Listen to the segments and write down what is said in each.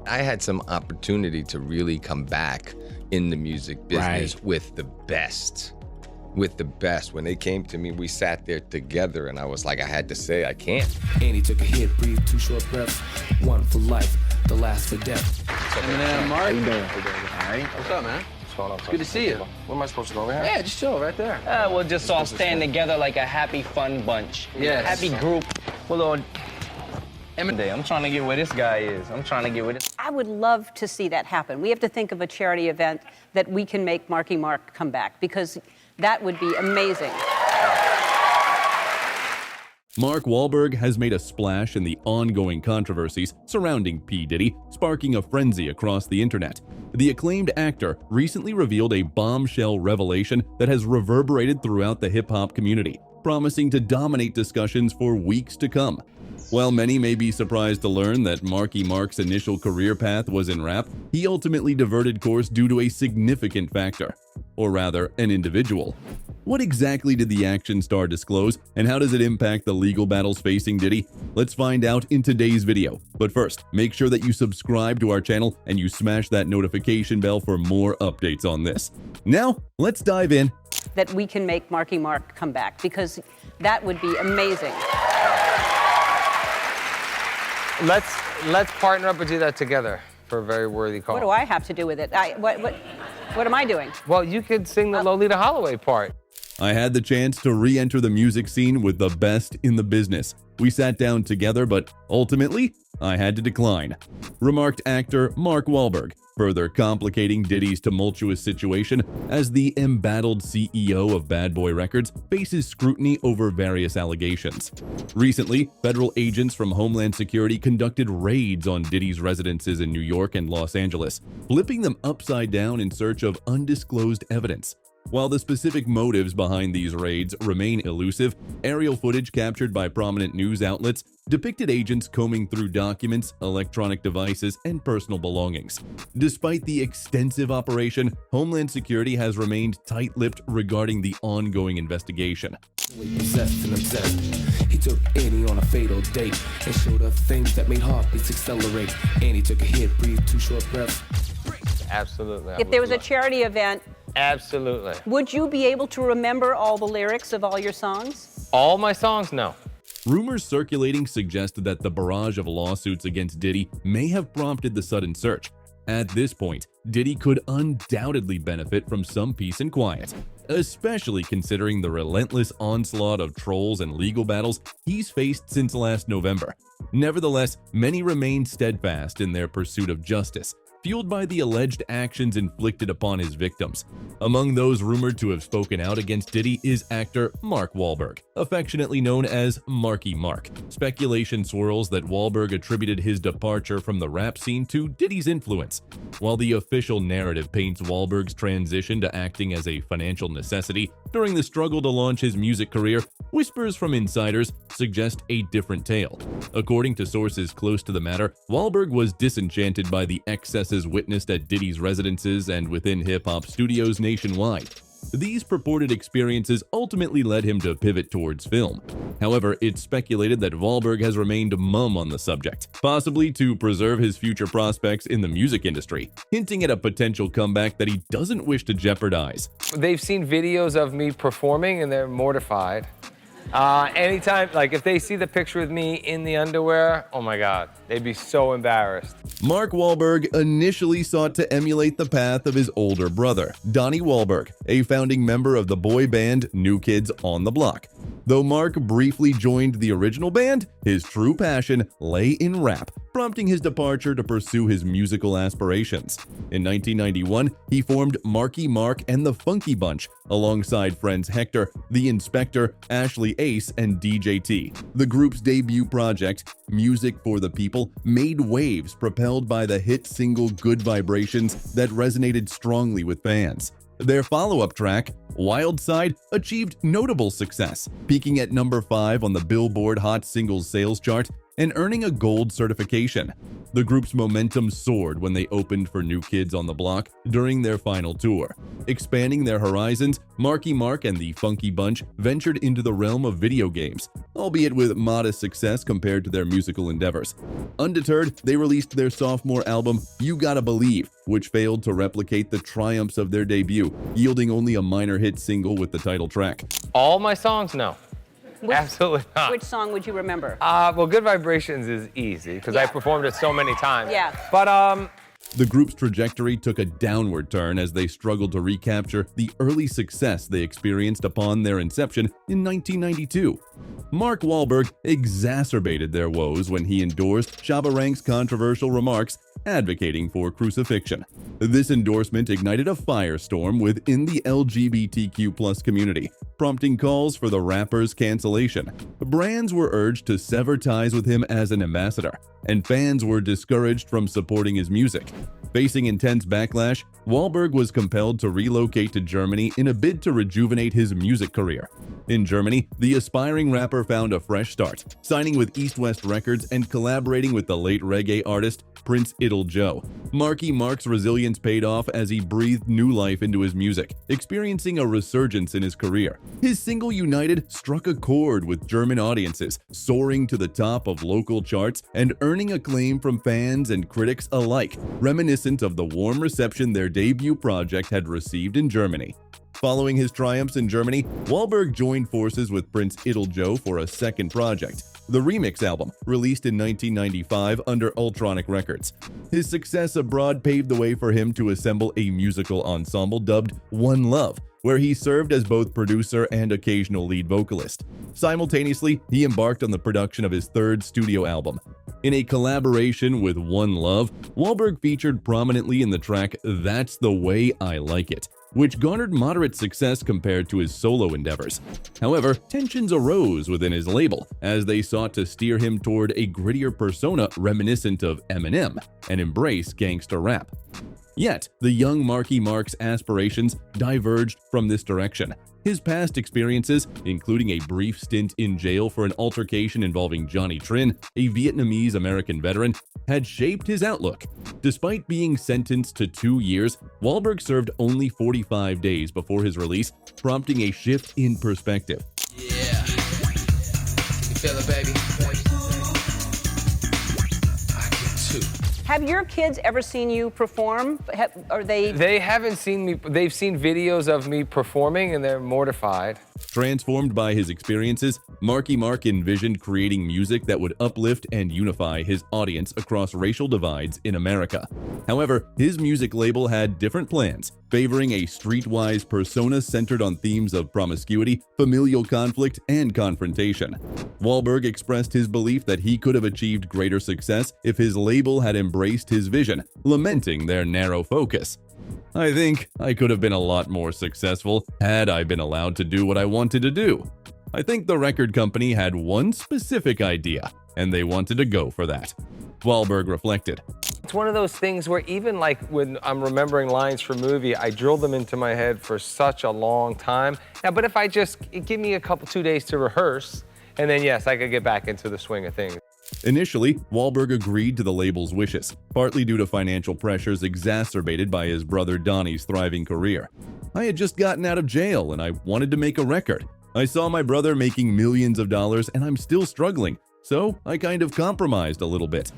I had some opportunity to really come back in the music business with the best. With the best. When they came to me, we sat there together, and I was like, I had to say, I can't. And he took a hit, breathed 2 short breaths, 1 for life, the last for death. Eminem, Mark. How you doing? All right. What's up, man? What's going on? It's good to see you. Where am I supposed to go over here? Yeah, just chill right there. We'll just all stand together like a happy, fun bunch. Yes. Happy group. Well, Lord, Eminem, I'm trying to get where this guy is. I would love to see that happen. We have to think of a charity event that we can make Marky Mark come back, because that would be amazing. Mark Wahlberg has made a splash in the ongoing controversies surrounding P. Diddy, sparking a frenzy across the internet. The acclaimed actor recently revealed a bombshell revelation that has reverberated throughout the hip-hop community, promising to dominate discussions for weeks to come. While many may be surprised to learn that Marky Mark's initial career path was in rap, he ultimately diverted course due to a significant factor, or rather, an individual. What exactly did the action star disclose, and how does it impact the legal battles facing Diddy? Let's find out in today's video. But first, make sure that you subscribe to our channel and you smash that notification bell for more updates on this. Now, let's dive in. That we can make Marky Mark come back, because that would be amazing. Let's partner up and do that together for a very worthy cause. What do I have to do with it? What am I doing? Well, you could sing the Lolita Holloway part. I had the chance to re-enter the music scene with the best in the business. We sat down together, but ultimately, I had to decline, remarked actor Mark Wahlberg, further complicating Diddy's tumultuous situation as the embattled CEO of Bad Boy Records faces scrutiny over various allegations. Recently, federal agents from Homeland Security conducted raids on Diddy's residences in New York and Los Angeles, flipping them upside down in search of undisclosed evidence. While the specific motives behind these raids remain elusive, aerial footage captured by prominent news outlets depicted agents combing through documents, electronic devices, and personal belongings. Despite the extensive operation, Homeland Security has remained tight-lipped regarding the ongoing investigation. Possessed and obsessed. He took Annie on a fatal date and showed her things that made heartbeats accelerate. Annie took a hit, breathed 2 short breaths. Absolutely. If there was a charity event, Absolutely. would you be able to remember all the lyrics of all your songs? All my songs? No. Rumors circulating suggested that the barrage of lawsuits against Diddy may have prompted the sudden search. At this point, Diddy could undoubtedly benefit from some peace and quiet, especially considering the relentless onslaught of trolls and legal battles he's faced since last November. Nevertheless, many remain steadfast in their pursuit of justice, fueled by the alleged actions inflicted upon his victims. Among those rumored to have spoken out against Diddy is actor Mark Wahlberg, affectionately known as Marky Mark. Speculation swirls that Wahlberg attributed his departure from the rap scene to Diddy's influence. While the official narrative paints Wahlberg's transition to acting as a financial necessity during the struggle to launch his music career, whispers from insiders suggest a different tale. According to sources close to the matter, Wahlberg was disenchanted by the excesses witnessed at Diddy's residences and within hip-hop studios nationwide. These purported experiences ultimately led him to pivot towards film. However, it's speculated that Wahlberg has remained mum on the subject, possibly to preserve his future prospects in the music industry, hinting at a potential comeback that he doesn't wish to jeopardize. They've seen videos of me performing and they're mortified. Anytime, like if they see the picture with me in the underwear, oh my God, they'd be so embarrassed. Mark Wahlberg initially sought to emulate the path of his older brother, Donnie Wahlberg, a founding member of the boy band New Kids on the Block. Though Mark briefly joined the original band, his true passion lay in rap, prompting his departure to pursue his musical aspirations. In 1991, he formed Marky Mark and the Funky Bunch, alongside friends Hector, The Inspector, Ashley Ace, and DJ T. The group's debut project, Music for the People, made waves propelled by the hit single Good Vibrations that resonated strongly with fans. Their follow-up track, Wild Side, achieved notable success, peaking at number 5 on the Billboard Hot Singles sales chart and earning a gold certification. The group's momentum soared when they opened for New Kids on the Block during their final tour. Expanding their horizons, Marky Mark and the Funky Bunch ventured into the realm of video games, albeit with modest success compared to their musical endeavors. Undeterred, they released their sophomore album, You Gotta Believe, which failed to replicate the triumphs of their debut, yielding only a minor hit single with the title track. All my songs? No. Absolutely not. Which song would you remember? Well, Good Vibrations is easy because I performed it so many times. Yeah. But The group's trajectory took a downward turn as they struggled to recapture the early success they experienced upon their inception in 1992. Mark Wahlberg exacerbated their woes when he endorsed Shabba Ranks' controversial remarks advocating for crucifixion. This endorsement ignited a firestorm within the LGBTQ+ community, prompting calls for the rapper's cancellation. Brands were urged to sever ties with him as an ambassador, and fans were discouraged from supporting his music. Facing intense backlash, Wahlberg was compelled to relocate to Germany in a bid to rejuvenate his music career. In Germany, the aspiring rapper found a fresh start, signing with East West Records and collaborating with the late reggae artist Prince Idol Joe. Marky Mark's resilience paid off as he breathed new life into his music, experiencing a resurgence in his career. His single United struck a chord with German audiences, soaring to the top of local charts and earning acclaim from fans and critics alike, reminiscent of the warm reception their debut project had received in Germany. Following his triumphs in Germany, Wahlberg joined forces with Prince Idol Joe for a second project, the Remix album, released in 1995 under Ultronic Records. His success abroad paved the way for him to assemble a musical ensemble dubbed One Love, where he served as both producer and occasional lead vocalist. Simultaneously, he embarked on the production of his third studio album. In a collaboration with One Love, Wahlberg featured prominently in the track That's the Way I Like It, which garnered moderate success compared to his solo endeavors. However, tensions arose within his label as they sought to steer him toward a grittier persona reminiscent of Eminem and embrace gangsta rap. Yet, the young Marky Mark's aspirations diverged from this direction. His past experiences, including a brief stint in jail for an altercation involving Johnny Trin, a Vietnamese-American veteran, had shaped his outlook. Despite being sentenced to 2 years, Wahlberg served only 45 days before his release, prompting a shift in perspective. Yeah. Can you feel it, baby? I can too. Have your kids ever seen you perform? They haven't seen me. They've seen videos of me performing, and they're mortified. Transformed by his experiences, Marky Mark envisioned creating music that would uplift and unify his audience across racial divides in America. However, his music label had different plans, favoring a streetwise persona centered on themes of promiscuity, familial conflict, and confrontation. Wahlberg expressed his belief that he could have achieved greater success if his label had embraced his vision, lamenting their narrow focus. I think I could have been a lot more successful had I been allowed to do what I wanted to do. I think the record company had one specific idea, and they wanted to go for that. Wahlberg reflected. It's one of those things where even like when I'm remembering lines from movie, I drill them into my head for such a long time. Now, but if I just give me 2 days to rehearse, and then yes, I could get back into the swing of things. Initially, Wahlberg agreed to the label's wishes, partly due to financial pressures exacerbated by his brother Donnie's thriving career. I had just gotten out of jail and I wanted to make a record. I saw my brother making millions of dollars and I'm still struggling, so I kind of compromised a little bit.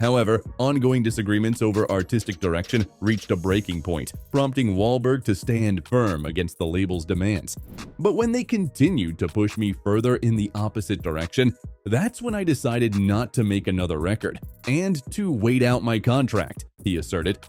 However, ongoing disagreements over artistic direction reached a breaking point, prompting Wahlberg to stand firm against the label's demands. But when they continued to push me further in the opposite direction, that's when I decided not to make another record and to wait out my contract, he asserted.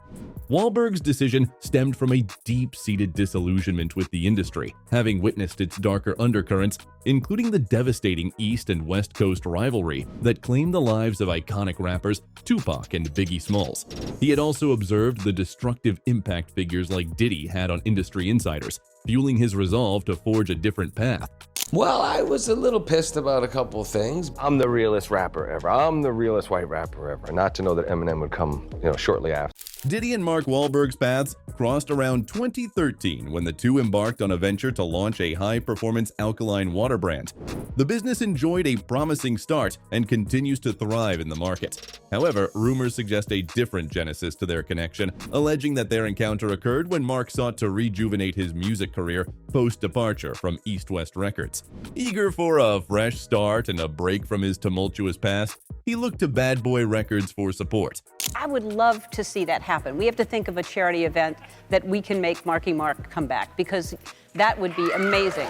Wahlberg's decision stemmed from a deep-seated disillusionment with the industry, having witnessed its darker undercurrents, including the devastating East and West Coast rivalry that claimed the lives of iconic rappers Tupac and Biggie Smalls. He had also observed the destructive impact figures like Diddy had on industry insiders, fueling his resolve to forge a different path. Well, I was a little pissed about a couple of things. I'm the realest rapper ever. I'm the realest white rapper ever. Not to know that Eminem would come, shortly after. Diddy and Mark Wahlberg's paths crossed around 2013 when the two embarked on a venture to launch a high-performance alkaline water brand. The business enjoyed a promising start and continues to thrive in the market. However, rumors suggest a different genesis to their connection, alleging that their encounter occurred when Mark sought to rejuvenate his music career post-departure from East West Records. Eager for a fresh start and a break from his tumultuous past, he looked to Bad Boy Records for support. I would love to see that happen. We have to think of a charity event that we can make Marky Mark come back, because that would be amazing.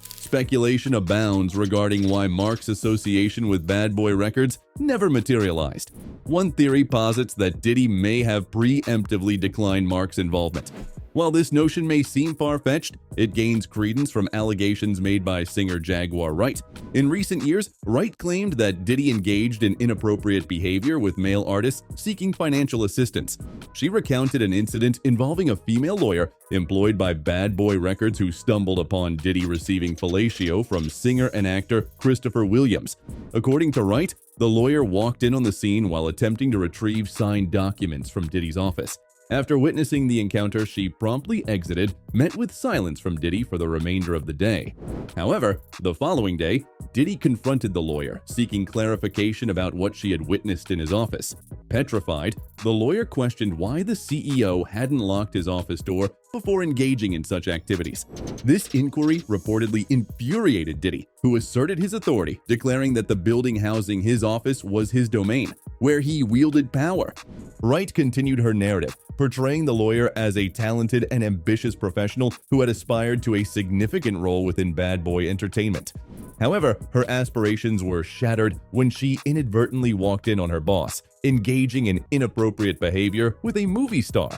Speculation abounds regarding why Mark's association with Bad Boy Records never materialized. One theory posits that Diddy may have preemptively declined Mark's involvement. While this notion may seem far-fetched, it gains credence from allegations made by singer Jaguar Wright. In recent years, Wright claimed that Diddy engaged in inappropriate behavior with male artists seeking financial assistance. She recounted an incident involving a female lawyer employed by Bad Boy Records who stumbled upon Diddy receiving fellatio from singer and actor Christopher Williams. According to Wright, the lawyer walked in on the scene while attempting to retrieve signed documents from Diddy's office. After witnessing the encounter, she promptly exited, met with silence from Diddy for the remainder of the day. However, the following day, Diddy confronted the lawyer, seeking clarification about what she had witnessed in his office. Petrified, the lawyer questioned why the CEO hadn't locked his office door before engaging in such activities. This inquiry reportedly infuriated Diddy, who asserted his authority, declaring that the building housing his office was his domain, where he wielded power. Wright continued her narrative, portraying the lawyer as a talented and ambitious professional who had aspired to a significant role within Bad Boy Entertainment. However, her aspirations were shattered when she inadvertently walked in on her boss, engaging in inappropriate behavior with a movie star.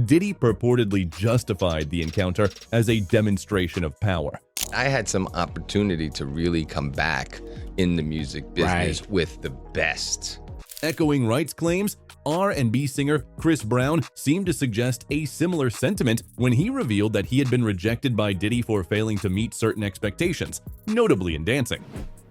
Diddy purportedly justified the encounter as a demonstration of power. I had some opportunity to really come back in the music business with the best. Echoing Wright's claims, R&B singer Chris Brown seemed to suggest a similar sentiment when he revealed that he had been rejected by Diddy for failing to meet certain expectations, notably in dancing.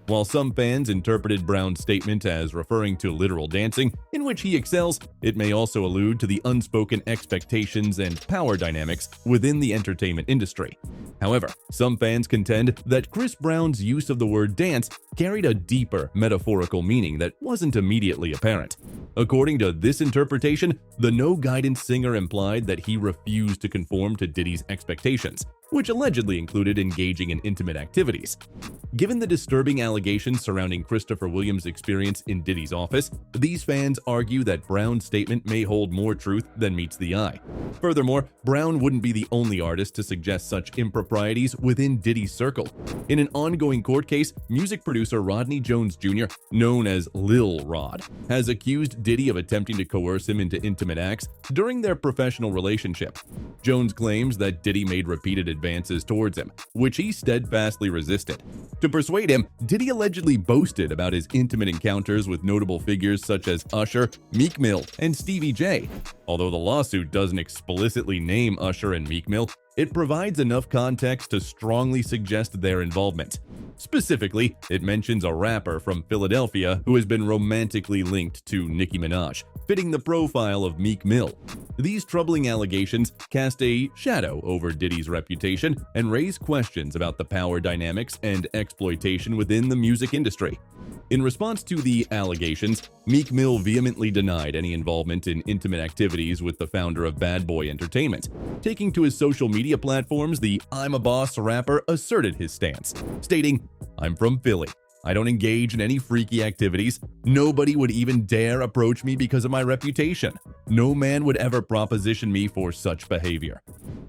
While some fans interpreted Brown's statement as referring to literal dancing, in which he excels, it may also allude to the unspoken expectations and power dynamics within the entertainment industry. However, some fans contend that Chris Brown's use of the word dance carried a deeper metaphorical meaning that wasn't immediately apparent. According to this interpretation, the No Guidance singer implied that he refused to conform to Diddy's expectations, which allegedly included engaging in intimate activities. Given the disturbing allegations surrounding Christopher Williams' experience in Diddy's office, these fans argue that Brown's statement may hold more truth than meets the eye. Furthermore, Brown wouldn't be the only artist to suggest such improprieties within Diddy's circle. In an ongoing court case, music producer Rodney Jones Jr., known as Lil Rod, has accused Diddy of attempting to coerce him into intimate acts during their professional relationship. Jones claims that Diddy made repeated advances towards him, which he steadfastly resisted. To persuade him, Diddy allegedly boasted about his intimate encounters with notable figures such as Usher, Meek Mill, and Stevie J. Although the lawsuit doesn't explicitly name Usher and Meek Mill, it provides enough context to strongly suggest their involvement. Specifically, it mentions a rapper from Philadelphia who has been romantically linked to Nicki Minaj, fitting the profile of Meek Mill. These troubling allegations cast a shadow over Diddy's reputation and raise questions about the power dynamics and exploitation within the music industry. In response to the allegations, Meek Mill vehemently denied any involvement in intimate activities with the founder of Bad Boy Entertainment. Taking to his social media platforms, the I'm a Boss rapper asserted his stance, stating, "I'm from Philly. I don't engage in any freaky activities. Nobody would even dare approach me because of my reputation. No man would ever proposition me for such behavior."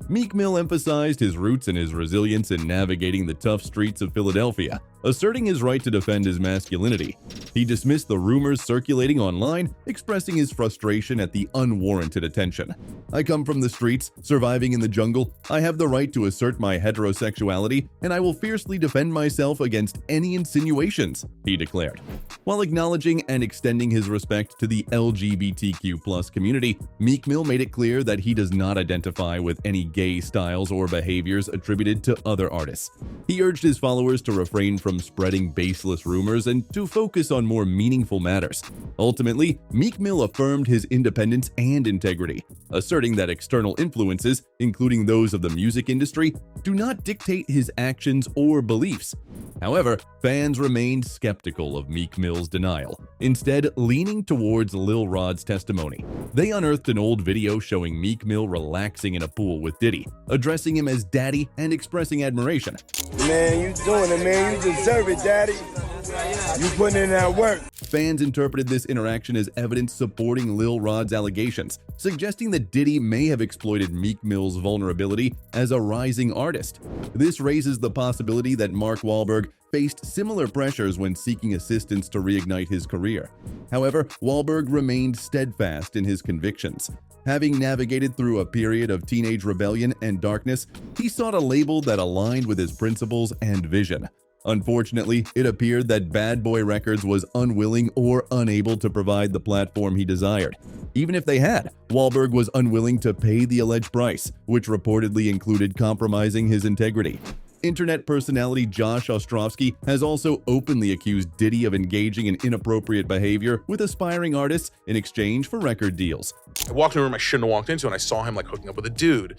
Meek Mill emphasized his roots and his resilience in navigating the tough streets of Philadelphia, asserting his right to defend his masculinity. He dismissed the rumors circulating online, expressing his frustration at the unwarranted attention. "I come from the streets, surviving in the jungle. I have the right to assert my heterosexuality, and I will fiercely defend myself against any insinuations," he declared. While acknowledging and extending his respect to the LGBTQ+ community, Meek Mill made it clear that he does not identify with any gay styles or behaviors attributed to other artists. He urged his followers to refrain from from spreading baseless rumors and to focus on more meaningful matters. Ultimately, Meek Mill affirmed his independence and integrity, asserting that external influences, including those of the music industry, do not dictate his actions or beliefs. However, fans remained skeptical of Meek Mill's denial, instead leaning towards Lil Rod's testimony. They unearthed an old video showing Meek Mill relaxing in a pool with Diddy, addressing him as daddy and expressing admiration. Man, you doing it, man. You deserve it, daddy. You putting in that work. Fans interpreted this interaction as evidence supporting Lil Rod's allegations, suggesting that Diddy may have exploited Meek Mill's vulnerability as a rising artist. This raises the possibility that Mark Wahlberg faced similar pressures when seeking assistance to reignite his career. However, Wahlberg remained steadfast in his convictions. Having navigated through a period of teenage rebellion and darkness, he sought a label that aligned with his principles and vision. Unfortunately, it appeared that Bad Boy Records was unwilling or unable to provide the platform he desired. Even if they had, Wahlberg was unwilling to pay the alleged price, which reportedly included compromising his integrity. Internet personality Josh Ostrovsky has also openly accused Diddy of engaging in inappropriate behavior with aspiring artists in exchange for record deals. I walked in a room I shouldn't have walked into, and I saw him like hooking up with a dude.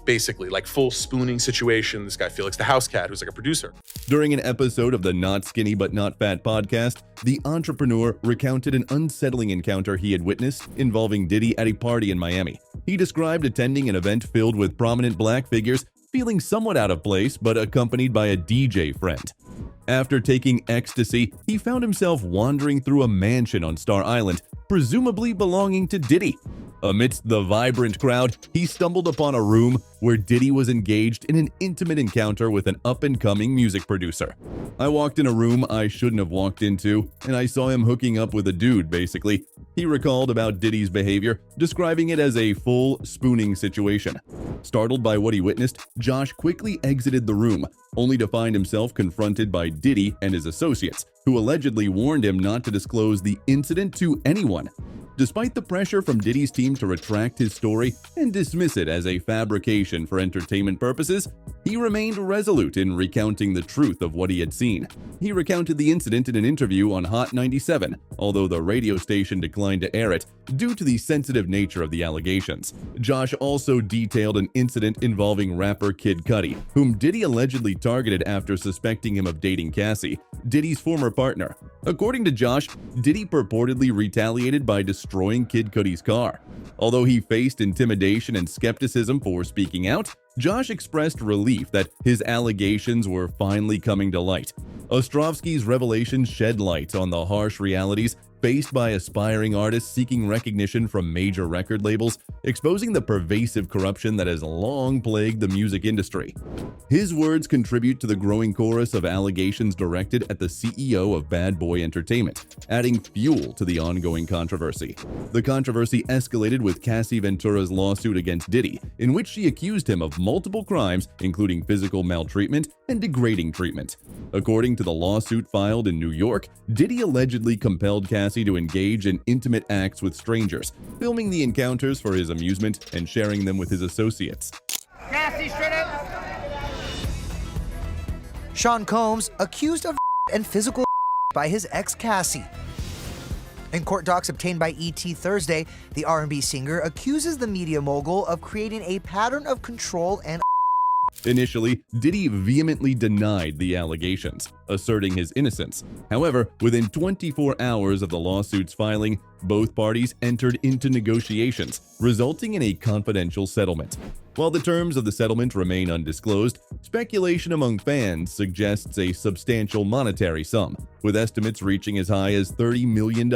Basically, like full spooning situation. This guy Felix the House Cat, who's like a producer. During an episode of the Not Skinny But Not Fat podcast, the entrepreneur recounted an unsettling encounter he had witnessed involving Diddy at a party in Miami. He described attending an event filled with prominent black figures, feeling somewhat out of place but accompanied by a DJ friend. After taking ecstasy, he found himself wandering through a mansion on Star Island, presumably belonging to Diddy. Amidst the vibrant crowd, he stumbled upon a room where Diddy was engaged in an intimate encounter with an up-and-coming music producer. I walked in a room I shouldn't have walked into, and I saw him hooking up with a dude, basically. He recalled about Diddy's behavior, describing it as a full spooning situation. Startled by what he witnessed, Josh quickly exited the room, only to find himself confronted by Diddy and his associates, who allegedly warned him not to disclose the incident to anyone. Despite the pressure from Diddy's team to retract his story and dismiss it as a fabrication for entertainment purposes, he remained resolute in recounting the truth of what he had seen. He recounted the incident in an interview on Hot 97, although the radio station declined to air it due to the sensitive nature of the allegations. Josh also detailed an incident involving rapper Kid Cudi, whom Diddy allegedly targeted after suspecting him of dating Cassie, Diddy's former partner. According to Josh, Diddy purportedly retaliated by destroying Kid Cudi's car. Although he faced intimidation and skepticism for speaking out, Josh expressed relief that his allegations were finally coming to light. Ostrovsky's revelations shed light on the harsh realities faced by aspiring artists seeking recognition from major record labels, exposing the pervasive corruption that has long plagued the music industry. His words contribute to the growing chorus of allegations directed at the CEO of Bad Boy Entertainment, adding fuel to the ongoing controversy. The controversy escalated with Cassie Ventura's lawsuit against Diddy, in which she accused him of multiple crimes, including physical maltreatment and degrading treatment. According to the lawsuit filed in New York, Diddy allegedly compelled Cassie to engage in intimate acts with strangers, filming the encounters for his amusement and sharing them with his associates. Cassie, straight up. Sean Combs accused of and physical by his ex Cassie. In court docs obtained by ET Thursday, the R&B singer accuses the media mogul of creating a pattern of control and Initially, Diddy vehemently denied the allegations, asserting his innocence. However, within 24 hours of the lawsuit's filing, both parties entered into negotiations, resulting in a confidential settlement. While the terms of the settlement remain undisclosed, speculation among fans suggests a substantial monetary sum, with estimates reaching as high as $30 million.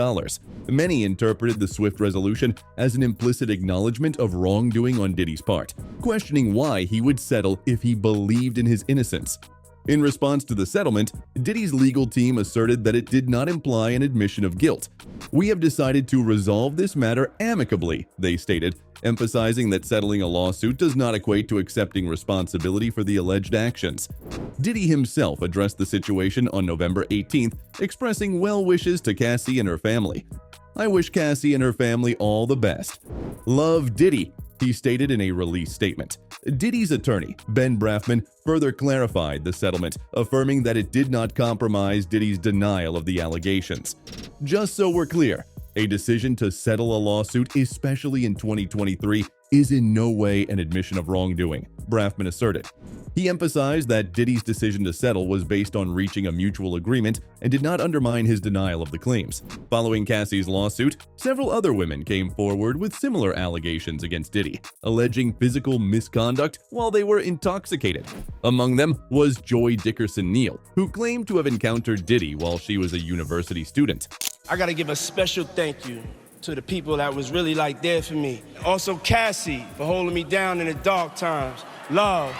Many interpreted the swift resolution as an implicit acknowledgement of wrongdoing on Diddy's part, questioning why he would settle if he believed in his innocence. In response to the settlement, Diddy's legal team asserted that it did not imply an admission of guilt. "We have decided to resolve this matter amicably," they stated, emphasizing that settling a lawsuit does not equate to accepting responsibility for the alleged actions. Diddy himself addressed the situation on November 18th, expressing well wishes to Cassie and her family. "I wish Cassie and her family all the best. Love, Diddy," he stated in a release statement. Diddy's attorney, Ben Brafman, further clarified the settlement, affirming that it did not compromise Diddy's denial of the allegations. Just so we're clear, a decision to settle a lawsuit, especially in 2023, is in no way an admission of wrongdoing, Brafman asserted. He emphasized that Diddy's decision to settle was based on reaching a mutual agreement and did not undermine his denial of the claims. Following Cassie's lawsuit, several other women came forward with similar allegations against Diddy, alleging physical misconduct while they were intoxicated. Among them was Joy Dickerson-Neal, who claimed to have encountered Diddy while she was a university student. I gotta give a special thank you to the people that was really like there for me. Also Cassie for holding me down in the dark times. Love.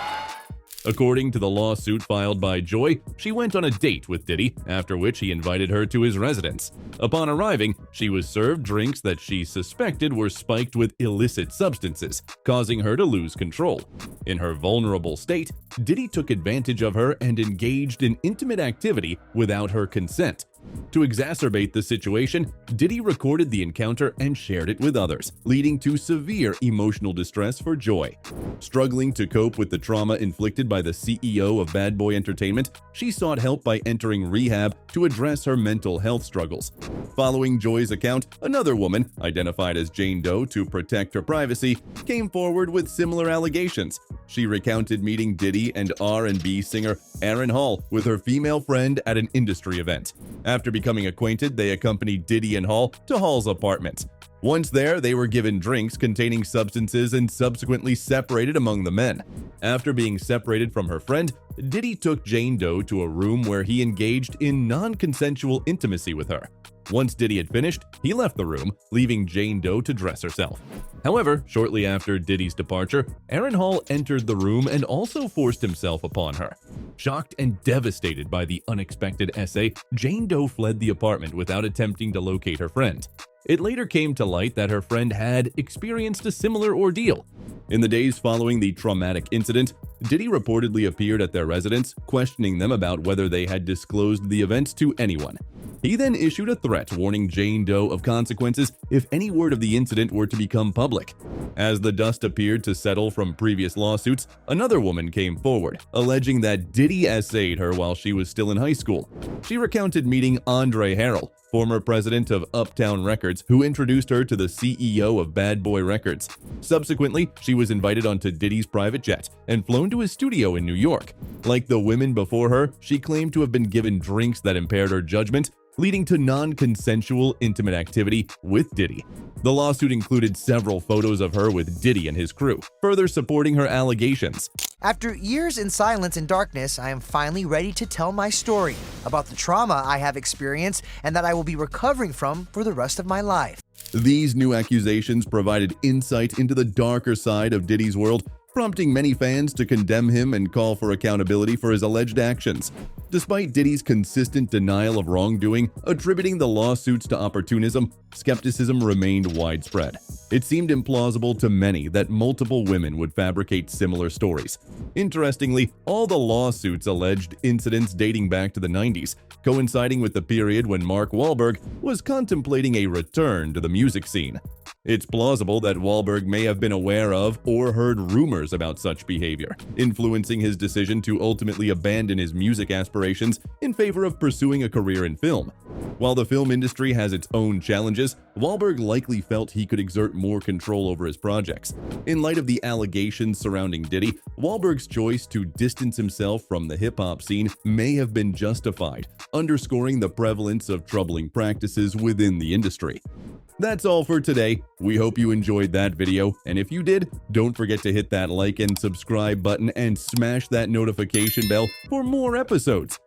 According to the lawsuit filed by Joy, she went on a date with Diddy, after which he invited her to his residence. Upon arriving, she was served drinks that she suspected were spiked with illicit substances, causing her to lose control. In her vulnerable state, Diddy took advantage of her and engaged in intimate activity without her consent. To exacerbate the situation, Diddy recorded the encounter and shared it with others, leading to severe emotional distress for Joy. Struggling to cope with the trauma inflicted by the CEO of Bad Boy Entertainment, she sought help by entering rehab to address her mental health struggles. Following Joy's account, another woman, identified as Jane Doe to protect her privacy, came forward with similar allegations. She recounted meeting Diddy and R&B singer Aaron Hall with her female friend at an industry event. After becoming acquainted, they accompanied Diddy and Hall to Hall's apartment. Once there, they were given drinks containing substances and subsequently separated among the men. After being separated from her friend, Diddy took Jane Doe to a room where he engaged in non-consensual intimacy with her. Once Diddy had finished, he left the room, leaving Jane Doe to dress herself. However, shortly after Diddy's departure, Aaron Hall entered the room and also forced himself upon her. Shocked and devastated by the unexpected essay, Jane Doe fled the apartment without attempting to locate her friend. It later came to light that her friend had experienced a similar ordeal. In the days following the traumatic incident, Diddy reportedly appeared at their residence, questioning them about whether they had disclosed the event to anyone. He then issued a threat warning Jane Doe of consequences if any word of the incident were to become public. As the dust appeared to settle from previous lawsuits, another woman came forward, alleging that Diddy essayed her while she was still in high school. She recounted meeting Andre Harrell, former president of Uptown Records, who introduced her to the CEO of Bad Boy Records. Subsequently, she was invited onto Diddy's private jet and flown to his studio in New York. Like the women before her, she claimed to have been given drinks that impaired her judgment, leading to non-consensual intimate activity with Diddy. The lawsuit included several photos of her with Diddy and his crew, further supporting her allegations. After years in silence and darkness, I am finally ready to tell my story about the trauma I have experienced and that I will be recovering from for the rest of my life. These new accusations provided insight into the darker side of Diddy's world, prompting many fans to condemn him and call for accountability for his alleged actions. Despite Diddy's consistent denial of wrongdoing, attributing the lawsuits to opportunism, skepticism remained widespread. It seemed implausible to many that multiple women would fabricate similar stories. Interestingly, all the lawsuits alleged incidents dating back to the 90s, coinciding with the period when Mark Wahlberg was contemplating a return to the music scene. It's plausible that Wahlberg may have been aware of or heard rumors about such behavior, influencing his decision to ultimately abandon his music aspirations in favor of pursuing a career in film. While the film industry has its own challenges, Wahlberg likely felt he could exert more control over his projects. In light of the allegations surrounding Diddy, Wahlberg's choice to distance himself from the hip-hop scene may have been justified, underscoring the prevalence of troubling practices within the industry. That's all for today. We hope you enjoyed that video, and if you did, don't forget to hit that like and subscribe button and smash that notification bell for more episodes.